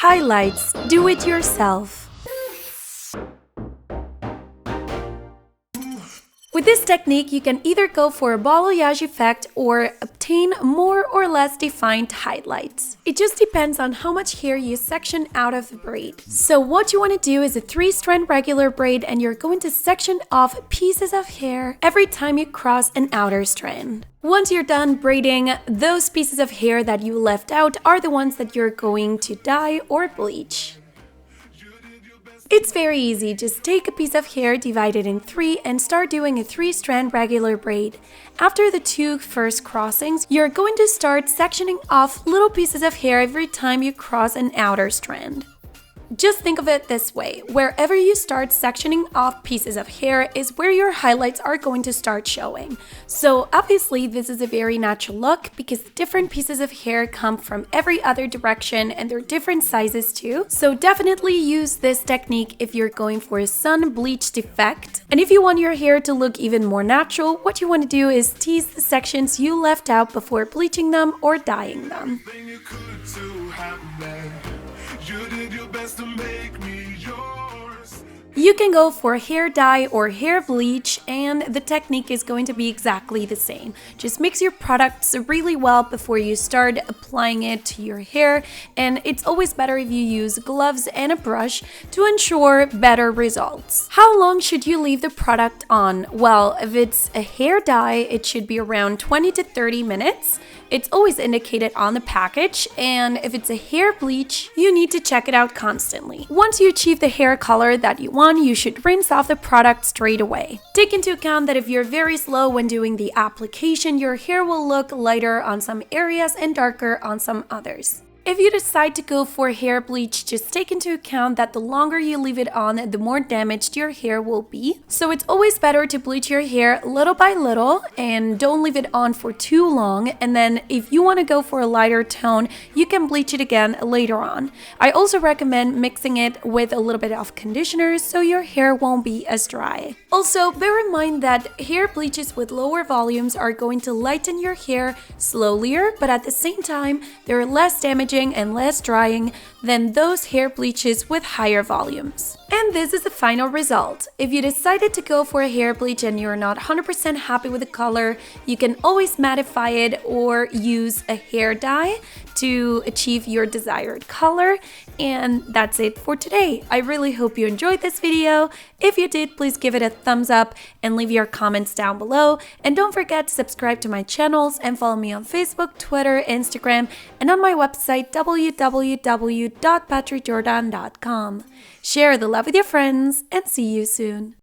Highlights, do it yourself. With this technique, you can either go for a balayage effect or obtain more or less defined highlights. It just depends on how much hair you section out of the braid. So what you want to do is a 3-strand regular braid, and you're going to section off pieces of hair every time you cross an outer strand. Once you're done braiding, those pieces of hair that you left out are the ones that you're going to dye or bleach. It's very easy, just take a piece of hair, divide it in 3, and start doing a 3-strand regular braid. After the 2 first crossings, you're going to start sectioning off little pieces of hair every time you cross an outer strand. Just think of it this way, wherever you start sectioning off pieces of hair is where your highlights are going to start showing. So obviously this is a very natural look because different pieces of hair come from every other direction and they're different sizes too. So definitely use this technique if you're going for a sun-bleached effect. And if you want your hair to look even more natural, what you want to do is tease the sections you left out before bleaching them or dyeing them. You did your best to make me yours. You can go for hair dye or hair bleach, and the technique is going to be exactly the same. Just mix your products really well before you start applying it to your hair, and it's always better if you use gloves and a brush to ensure better results. How long should you leave the product on? Well, if it's a hair dye, it should be around 20 to 30 minutes. It's always indicated on the package, and if it's a hair bleach, you need to check it out constantly. Once you achieve the hair color that you want, you should rinse off the product straight away. Take into account that if you're very slow when doing the application, your hair will look lighter on some areas and darker on some others. If you decide to go for hair bleach, just take into account that the longer you leave it on, the more damaged your hair will be. So it's always better to bleach your hair little by little and don't leave it on for too long. And then if you want to go for a lighter tone, you can bleach it again later on. I also recommend mixing it with a little bit of conditioner so your hair won't be as dry. Also, bear in mind that hair bleaches with lower volumes are going to lighten your hair slower, but at the same time, they're less damaging and less drying than those hair bleaches with higher volumes. And this is the final result. If you decided to go for a hair bleach and you're not 100% happy with the color, you can always mattify it or use a hair dye to achieve your desired color. And that's it for today. I really hope you enjoyed this video. If you did, please give it a thumbs up and leave your comments down below. And don't forget to subscribe to my channels and follow me on Facebook, Twitter, Instagram, and on my website www.patrickjordan.com. Share the love with your friends and see you soon.